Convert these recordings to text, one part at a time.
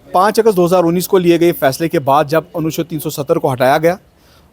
5 अगस्त 2019 को लिए गए फैसले के बाद जब अनुच्छेद 370 को हटाया गया,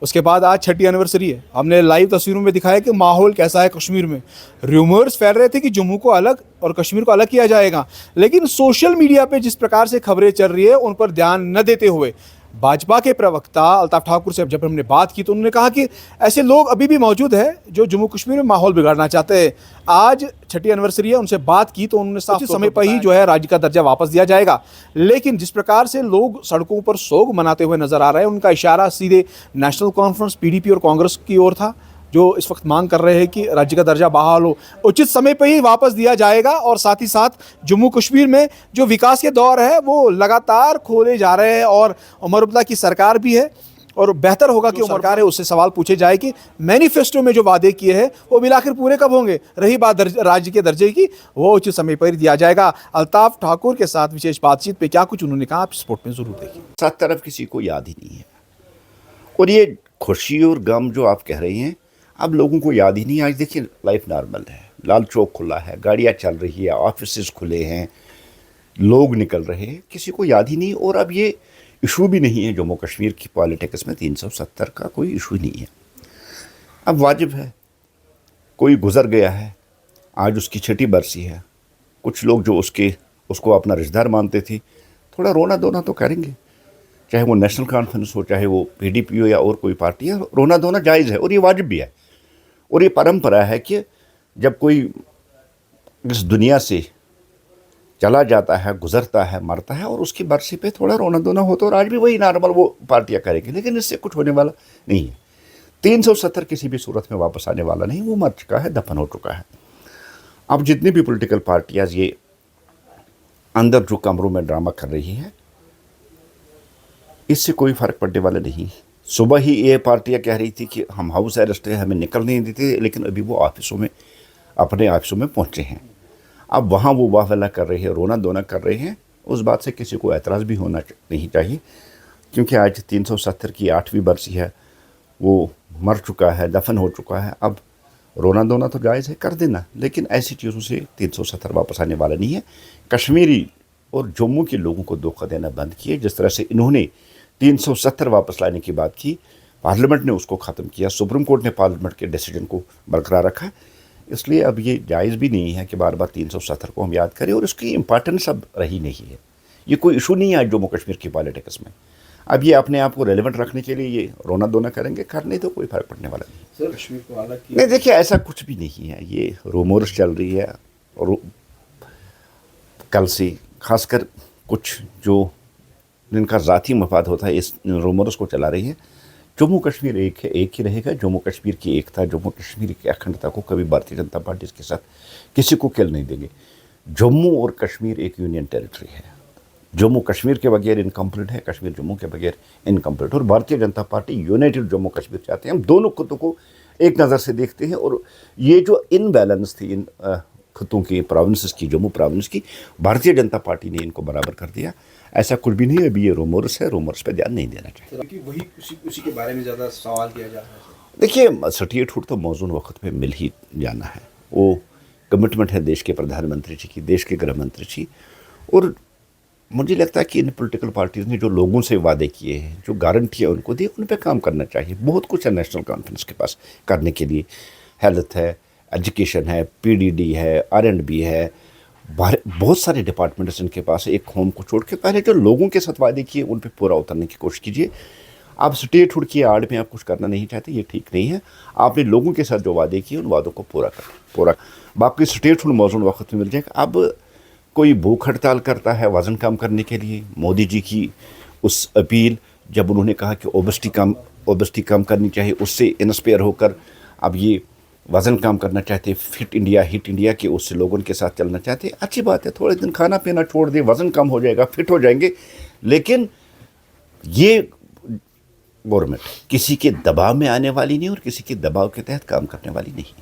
उसके बाद आज छठी एनिवर्सरी है। हमने लाइव तस्वीरों में दिखाया कि माहौल कैसा है कश्मीर में। र्यूमर्स फैल रहे थे कि जम्मू को अलग और कश्मीर को अलग किया जाएगा, लेकिन सोशल मीडिया पे जिस प्रकार से खबरें चल रही है उन पर ध्यान न देते हुए भाजपा के प्रवक्ता अल्ताफ ठाकुर से जब हमने बात की तो उन्होंने कहा कि ऐसे लोग अभी भी मौजूद हैं जो जम्मू कश्मीर में माहौल बिगाड़ना चाहते हैं। आज छठी एनिवर्सरी है, उनसे बात की तो उन्होंने साफ समय पर ही जो है राज्य का दर्जा वापस दिया जाएगा। लेकिन जिस प्रकार से लोग सड़कों पर सोग मनाते हुए नजर आ रहे हैं, उनका इशारा सीधे नेशनल कॉन्फ्रेंस, पीडीपी और कांग्रेस की ओर था, जो इस वक्त मांग कर रहे हैं कि राज्य का दर्जा बहाल हो, उचित समय पर ही वापस दिया जाएगा। और साथ ही साथ जम्मू कश्मीर में जो विकास के दौर है वो लगातार खोले जा रहे हैं और उमर अब्दुल्ला की सरकार भी है और बेहतर होगा कि सरकार है उससे सवाल पूछे जाए कि मैनिफेस्टो में जो वादे किए हैं वो भी आखिर पूरे कब होंगे। रही बात राज्य के दर्जे की, वो उचित समय पर दिया जाएगा। अल्ताफ ठाकुर के साथ विशेष बातचीत पे क्या कुछ उन्होंने कहा, आप स्पोर्ट में जरूर देखिए। सात तरफ किसी को याद ही नहीं है, और ये खुशी और गम जो आप कह रही हैं अब लोगों को याद ही नहीं। आज देखिए लाइफ नॉर्मल है, लाल चौक खुला है, गाड़ियाँ चल रही है, ऑफिस खुले हैं, लोग निकल रहे हैं, किसी को याद ही नहीं। और अब ये इशू भी नहीं है जम्मू कश्मीर की पॉलिटिक्स में, 370 का कोई इशू नहीं है। अब वाजिब है, कोई गुजर गया है, आज उसकी छठी बरसी है, कुछ लोग जो उसको अपना रिश्तेदार मानते थे, थोड़ा रोना धोना तो करेंगे, चाहे वो नेशनल कॉन्फ्रेंस हो, चाहे वो पीडीपी हो या और कोई पार्टी है, रोना धोना जायज़ है और ये वाजिब भी है। और ये परंपरा है कि जब कोई इस दुनिया से चला जाता है, गुजरता है, मरता है और उसकी बरसी पे थोड़ा रोना धोना होता है, और आज भी वही नॉर्मल वो पार्टियाँ करेंगी, लेकिन इससे कुछ होने वाला नहीं है। 370 किसी भी सूरत में वापस आने वाला नहीं, वो मर चुका है, दफन हो चुका है। अब जितनी भी पॉलिटिकल पार्टियाँ ये अंदर जो कमरों में ड्रामा कर रही हैं, इससे कोई फ़र्क पड़ने वाला नहीं। सुबह ही ये पार्टियाँ कह रही थी कि हम हाउस अरेस्ट है, हमें निकल नहीं देते, लेकिन अभी वो अपने ऑफिसों में पहुँचे हैं। अब वहाँ वो वाहवाला कर रहे हैं, रोना धोना कर रहे हैं, उस बात से किसी को एतराज़ भी होना नहीं चाहिए, क्योंकि आज 370 की 8वीं बरसी है, वो मर चुका है, दफन हो चुका है। अब रोना धोना तो जायज़ है, कर देना, लेकिन ऐसी चीज़ों से 370 वापस आने वाला नहीं है। कश्मीरी और जम्मू के लोगों को धोखा देना बंद किए। जिस तरह से इन्होंने 370 वापस लाने की बात की, पार्लियामेंट ने उसको ख़त्म किया, सुप्रीम कोर्ट ने पार्लियामेंट के डिसीजन को बरकरार रखा, इसलिए अब ये जायज़ भी नहीं है कि बार बार 370 को हम याद करें, और उसकी इम्पॉर्टेंस अब रही नहीं है। ये कोई इशू नहीं है आज जम्मू कश्मीर की पॉलिटिक्स में। अब ये अपने आप को रेलिवेंट रखने के लिए ये रोना धोना करेंगे, करने तो कोई फ़र्क पड़ने वाला नहीं। सर, कश्मीर को अलग किया नहीं, देखिए ऐसा कुछ भी नहीं है, ये रूमर्स चल रही है, और कल से खासकर कुछ जो जिनका ज़ाती मफाद होता है इस रूमर्स को चला रही है। जम्मू कश्मीर एक है, एक ही रहेगा। जम्मू कश्मीर की एकता, जम्मू कश्मीर की अखंडता को कभी भारतीय जनता पार्टी के साथ किसी को खेल नहीं देंगे। जम्मू और कश्मीर एक यूनियन टेरिटरी है, जम्मू कश्मीर के बगैर इनकम्प्लीट है, कश्मीर जम्मू के बगैर इनकम्प्लीट। और भारतीय जनता पार्टी यूनाइटेड जम्मू कश्मीर चाहते हैं। हम दोनों खितों को एक नज़र से देखते हैं, और ये जो इनबैलेंस थी इन खितों की, प्रोविंसेस की, जम्मू प्रोविंस की, भारतीय जनता पार्टी ने इनको बराबर कर दिया। ऐसा कुछ भी नहीं है, अभी ये रूमर्स है, रूमर्स पे ध्यान नहीं देना चाहिए। वही उसी के बारे में ज़्यादा सवाल किया जा रहा है। देखिए 68 तो मौजूद वक्त पे मिल ही जाना है, वो कमिटमेंट है देश के प्रधानमंत्री जी की, देश के गृह मंत्री जी। और मुझे लगता है कि इन पॉलिटिकल पार्टीज़ ने जो लोगों से वादे किए हैं, जो गारंटियाँ उनको दी, उन पे काम करना चाहिए। बहुत कुछ है नेशनल कॉन्फ्रेंस के पास करने के लिए, हेल्थ है, एजुकेशन है, पीडीडी है, R&B है, बहुत सारे डिपार्टमेंट्स इनके पास है। एक होम को छोड़ के पहले जो लोगों के साथ वादे किए उन पे पूरा उतरने की कोशिश कीजिए। आप स्टेटहुड की आड़ में आप कुछ करना नहीं चाहते, ये ठीक नहीं है। आपने लोगों के साथ जो वादे किए उन वादों को पूरा बाकी स्टेटहुड मौजूद वक्त में मिल जाएगा। अब कोई भूख हड़ताल करता है वज़न कम करने के लिए, मोदी जी की उस अपील, जब उन्होंने कहा कि ओबेसिटी कम करनी चाहिए, उससे इंस्पायर होकर अब ये वज़न कम करना चाहते, फिट इंडिया हिट इंडिया के उससे लोगों के साथ चलना चाहते। अच्छी बात है, थोड़े दिन खाना पीना छोड़ दे, वज़न कम हो जाएगा, फिट हो जाएंगे। लेकिन ये गवर्नमेंट किसी के दबाव में आने वाली नहीं और किसी के दबाव के तहत काम करने वाली नहीं।